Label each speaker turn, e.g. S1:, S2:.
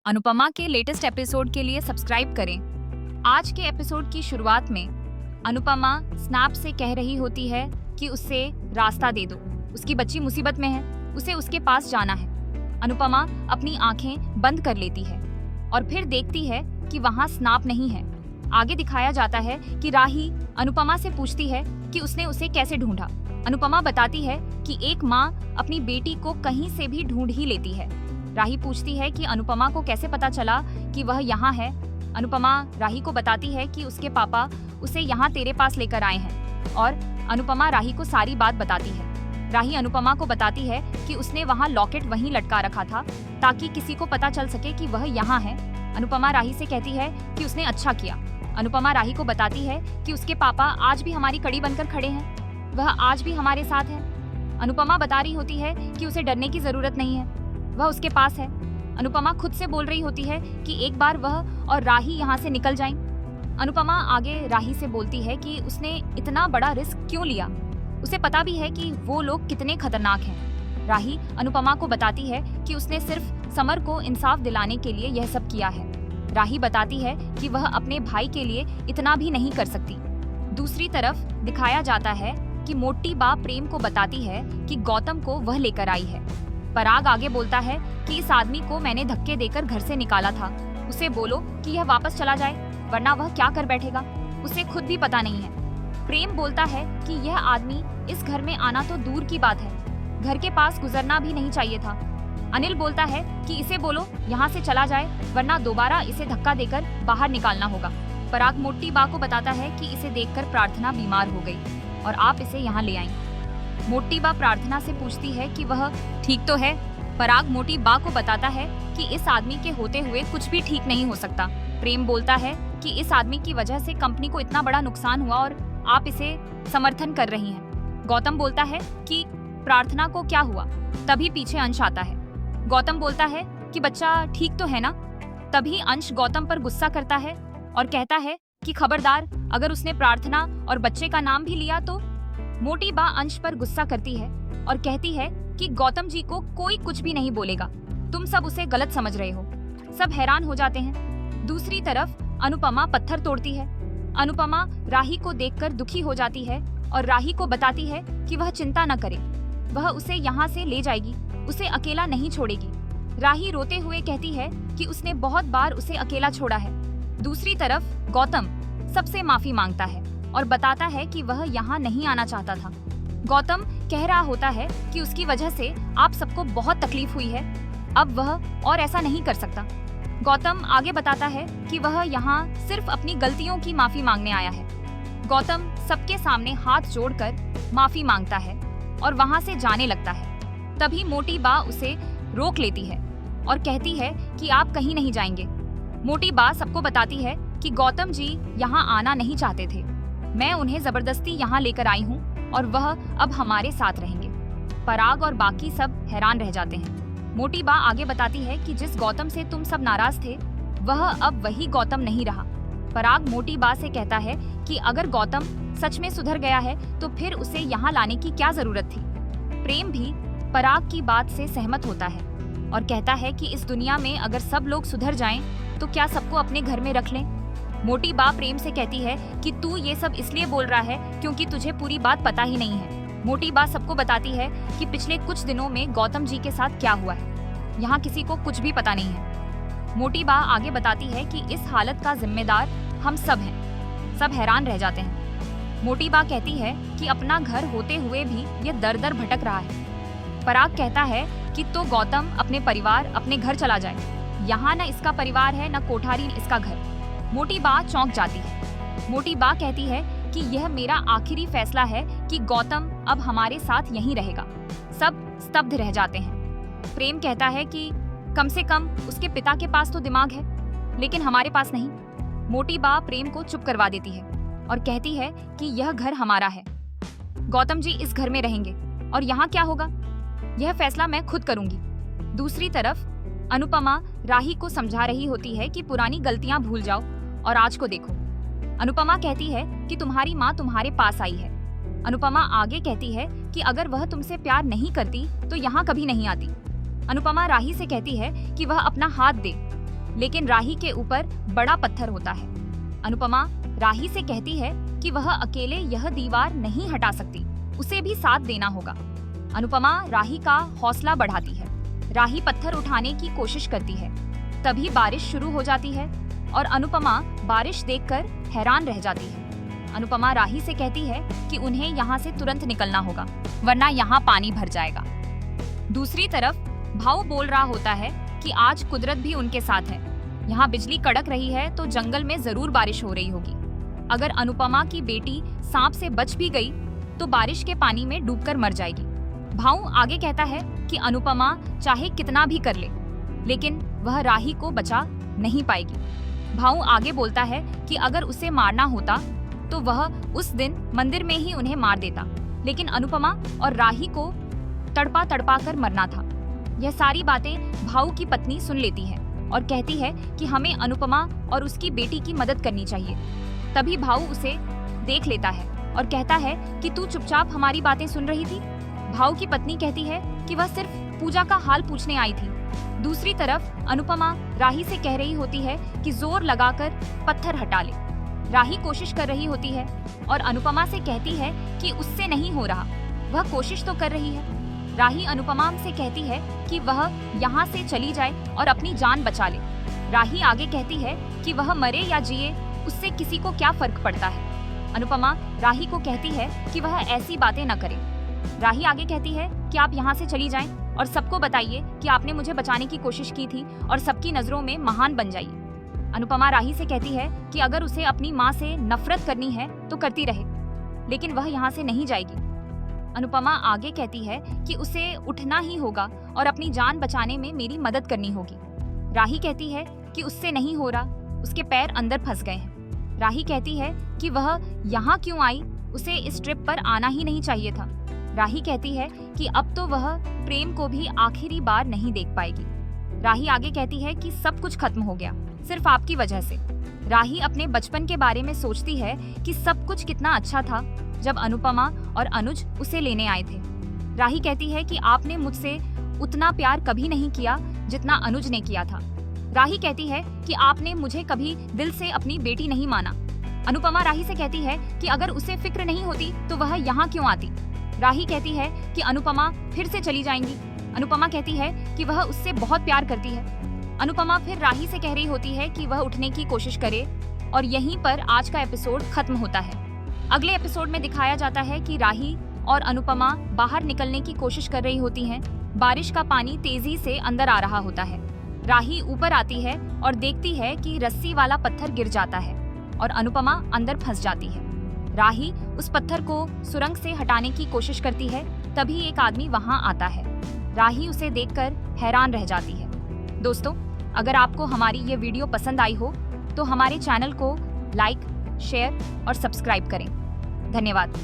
S1: अनुपमा के latest episode के लिए सब्सक्राइब करें। आज के एपिसोड की शुरुआत में अनुपमा स्नैप से कह रही होती है कि उससे रास्ता दे दो, उसकी बच्ची मुसीबत में है, उसे उसके पास जाना है। अनुपमा अपनी आंखें बंद कर लेती है और फिर देखती है कि वहाँ स्नैप नहीं है। आगे दिखाया जाता है कि राही अनुपमा से पूछती है कि उसने उसे कैसे ढूंढा। अनुपमा बताती है कि एक माँ अपनी बेटी को कहीं से भी ढूंढ ही लेती है। राही पूछती है कि अनुपमा को कैसे पता चला कि वह यहाँ है। अनुपमा राही को बताती है कि उसके पापा उसे यहाँ तेरे पास लेकर आए हैं और अनुपमा राही को सारी बात बताती है। राही अनुपमा को बताती है कि उसने वहाँ लॉकेट वहीं लटका रखा था ताकि किसी को पता चल सके कि वह यहाँ है। अनुपमा राही से कहती है कि उसने अच्छा किया। अनुपमा राही को बताती है कि उसके पापा आज भी हमारी कड़ी बनकर खड़े हैं, वह आज भी हमारे साथ है। अनुपमा बता रही होती है कि उसे डरने की जरूरत नहीं है, वह उसके पास है। अनुपमा खुद से बोल रही होती है कि एक बार वह और राही यहाँ से निकल जाएं। अनुपमा आगे राही से बोलती है कि उसने इतना बड़ा रिस्क क्यों लिया, उसे पता भी है कि वो लोग कितने खतरनाक हैं। राही अनुपमा को बताती है कि उसने सिर्फ समर को इंसाफ दिलाने के लिए यह सब किया है। राही बताती है कि वह अपने भाई के लिए इतना भी नहीं कर सकती। दूसरी तरफ दिखाया जाता है कि मोटी बा प्रेम को बताती है कि गौतम को वह लेकर आई है। पराग आगे बोलता है कि इस आदमी को मैंने धक्के देकर घर से निकाला था, उसे बोलो कि यह वापस चला जाए वरना वह क्या कर बैठेगा, उसे खुद भी पता नहीं है। प्रेम बोलता है कि यह आदमी इस घर में आना तो दूर की बात है, घर के पास गुजरना भी नहीं चाहिए था। अनिल बोलता है कि इसे बोलो यहाँ से चला जाए वरना दोबारा इसे धक्का देकर बाहर निकालना होगा। पराग मोटी बा को बताता है कि इसे देखकर प्रार्थना बीमार हो गई और आप इसे यहाँ ले आएं। मोटी बा प्रार्थना से पूछती है कि वह ठीक तो है। पराग मोटी बा को बताता है कि इस आदमी के होते हुए कुछ भी ठीक नहीं हो सकता। प्रेम बोलता है कि इस आदमी की वजह से कंपनी को इतना बड़ा नुकसान हुआ और आप इसे समर्थन कर रही हैं। गौतम बोलता है कि प्रार्थना को क्या हुआ। तभी पीछे अंश आता है। गौतम बोलता है कि बच्चा ठीक तो है ना। तभी अंश गौतम पर गुस्सा करता है और कहता है कि खबरदार, अगर उसने प्रार्थना और बच्चे का नाम भी लिया तो। मोटी बा अंश पर गुस्सा करती है और कहती है कि गौतम जी को कोई कुछ भी नहीं बोलेगा, तुम सब उसे गलत समझ रहे हो। सब हैरान हो जाते हैं। दूसरी तरफ अनुपमा पत्थर तोड़ती है। अनुपमा राही को देखकर दुखी हो जाती है और राही को बताती है कि वह चिंता न करे, वह उसे यहाँ से ले जाएगी, उसे अकेला नहीं छोड़ेगी। राही रोते हुए कहती है कि उसने बहुत बार उसे अकेला छोड़ा है। दूसरी तरफ गौतम सबसे माफी मांगता है और बताता है कि वह यहाँ नहीं आना चाहता था। गौतम कह रहा होता है कि उसकी वजह से आप सबको बहुत तकलीफ हुई है, अब वह और ऐसा नहीं कर सकता। गौतम आगे बताता है कि वह यहाँ सिर्फ अपनी गलतियों की माफी मांगने आया है। गौतम सबके सामने हाथ जोड़कर माफी मांगता है और वहाँ से जाने लगता है। तभी मोटी बा उसे रोक लेती है और कहती है कि आप कहीं नहीं जाएंगे। मोटी बा सबको बताती है कि गौतम जी यहाँ आना नहीं चाहते थे, मैं उन्हें जबरदस्ती यहाँ लेकर आई हूँ और वह अब हमारे साथ रहेंगे। पराग और बाकी सब हैरान रह जाते हैं। मोटी बा आगे बताती है कि जिस गौतम से तुम सब नाराज थे वह अब वही गौतम नहीं रहा। पराग मोटी बा से कहता है कि अगर गौतम सच में सुधर गया है तो फिर उसे यहाँ लाने की क्या जरूरत थी। प्रेम भी पराग की बात से सहमत होता है और कहता है कि इस दुनिया में अगर सब लोग सुधर जाएं तो क्या सबको अपने घर में रख लें। मोटी बा प्रेम से कहती है कि तू ये सब इसलिए बोल रहा है क्योंकि तुझे पूरी बात पता ही नहीं है। मोटी बा सबको बताती है कि पिछले कुछ दिनों में गौतम जी के साथ क्या हुआ है, यहाँ किसी को कुछ भी पता नहीं है। मोटी बा आगे बताती है कि इस हालत का जिम्मेदार हम सब हैं। सब हैरान रह जाते हैं। मोटी बा कहती है कि अपना घर होते हुए भी ये दर दर भटक रहा है। पराग कहता है कि तो गौतम अपने परिवार अपने घर चला जाए, यहाँ न इसका परिवार है न कोठारी इसका घर। मोटी बा चौंक जाती है। मोटी बा कहती है कि यह मेरा आखिरी फैसला है कि गौतम अब हमारे साथ यहीं रहेगा। सब स्तब्ध रह जाते हैं। प्रेम कहता है कि कम से कम उसके पिता के पास तो दिमाग है, लेकिन हमारे पास नहीं। मोटी बा प्रेम को चुप करवा देती है और कहती है कि यह घर हमारा है, गौतम जी इस घर में रहेंगे और यहाँ क्या होगा यह फैसला मैं खुद करूंगी। दूसरी तरफ अनुपमा राही को समझा रही होती है कि पुरानी गलतियां भूल जाओ और आज को देखो। अनुपमा कहती है कि तुम्हारी माँ तुम्हारे पास आई है। अनुपमा आगे कहती है कि अगर वह तुमसे प्यार नहीं करती तो यहाँ कभी नहीं आती। अनुपमा राही से कहती है कि वह अपना हाथ दे लेकिन राही के ऊपर बड़ा पत्थर होता है। अनुपमा राही से कहती है कि वह अकेले यह दीवार नहीं हटा सकती, उसे भी साथ देना होगा। अनुपमा राही का हौसला बढ़ाती है। राही पत्थर उठाने की कोशिश करती है। तभी बारिश शुरू हो जाती है और अनुपमा बारिश देखकर हैरान रह जाती है। अनुपमा राही से कहती है कि उन्हें यहाँ से तुरंत निकलना होगा, वरना यहाँ पानी भर जाएगा। दूसरी तरफ भाऊ बोल रहा होता है कि आज कुदरत भी उनके साथ है। यहाँ बिजली कड़क रही है तो जंगल में जरूर बारिश हो रही होगी। अगर अनुपमा की बेटी सांप से बच भी गई तो बारिश के पानी में डूबकर मर जाएगी। भाऊ आगे कहता है कि अनुपमा चाहे कितना भी कर ले, लेकिन वह राही को बचा नहीं पाएगी। भाऊ आगे बोलता है कि अगर उसे मारना होता तो वह उस दिन मंदिर में ही उन्हें मार देता, लेकिन अनुपमा और राही को तड़पा तड़पा कर मरना था। यह सारी बातें भाऊ की पत्नी सुन लेती है और कहती है कि हमें अनुपमा और उसकी बेटी की मदद करनी चाहिए। तभी भाऊ उसे देख लेता है और कहता है कि तू चुपचाप हमारी बातें सुन रही थी। भाऊ की पत्नी कहती है कि वह सिर्फ पूजा का हाल पूछने आई थी। दूसरी तरफ अनुपमा राही से कह रही होती है कि जोर लगाकर पत्थर हटा ले। राही कोशिश कर रही होती है और अनुपमा से कहती है कि उससे नहीं हो रहा, वह कोशिश तो कर रही है। राही अनुपमा से कहती है कि वह यहाँ से चली जाए और अपनी जान बचा ले। राही आगे कहती है कि वह मरे या जिए उससे किसी को क्या फर्क पड़ता है। अनुपमा राही को कहती है कि वह ऐसी बातें न करे। राही आगे कहती है कि आप यहाँ से चली जाएं और सबको बताइए कि आपने मुझे बचाने की कोशिश की थी और सबकी नजरों में महान बन जाइए। अनुपमा राही से कहती है कि अगर उसे अपनी माँ से नफरत करनी है तो करती रहे, लेकिन वह यहाँ से नहीं जाएगी। अनुपमा आगे कहती है कि उसे उठना ही होगा और अपनी जान बचाने में मेरी मदद करनी होगी। राही कहती है कि उससे नहीं हो रहा, उसके पैर अंदर फंस गए हैं। राही कहती है कि वह यहाँ क्यों आई, उसे इस ट्रिप पर आना ही नहीं चाहिए था। राही कहती है कि अब तो वह प्रेम को भी आखिरी बार नहीं देख पाएगी। राही आगे कहती है कि सब कुछ खत्म हो गया सिर्फ आपकी वजह से। राही अपने बचपन के बारे में सोचती है कि सब कुछ कितना अच्छा था जब अनुपमा और अनुज उसे लेने आए थे। राही कहती है कि आपने मुझसे उतना प्यार कभी नहीं किया जितना अनुज ने किया था। राही कहती है कि आपने मुझे कभी दिल से अपनी बेटी नहीं माना। अनुपमा राही से कहती है कि अगर उसे फिक्र नहीं होती तो वह यहाँ क्यों आती। राही कहती है कि अनुपमा फिर से चली जाएंगी। अनुपमा कहती है कि वह उससे बहुत प्यार करती है। अनुपमा फिर राही से कह रही होती है कि वह उठने की कोशिश करे और यहीं पर आज का एपिसोड खत्म होता है। अगले एपिसोड में दिखाया जाता है कि राही और अनुपमा बाहर निकलने की कोशिश कर रही होती हैं। बारिश का पानी तेजी से अंदर आ रहा होता है। राही ऊपर आती है और देखती है कि रस्सी वाला पत्थर गिर जाता है और अनुपमा अंदर फंस जाती है। राही उस पत्थर को सुरंग से हटाने की कोशिश करती है, तभी एक आदमी वहां आता है। राही उसे देखकर हैरान रह जाती है। दोस्तों, अगर आपको हमारी ये वीडियो पसंद आई हो तो हमारे चैनल को लाइक, शेयर और सब्सक्राइब करें। धन्यवाद।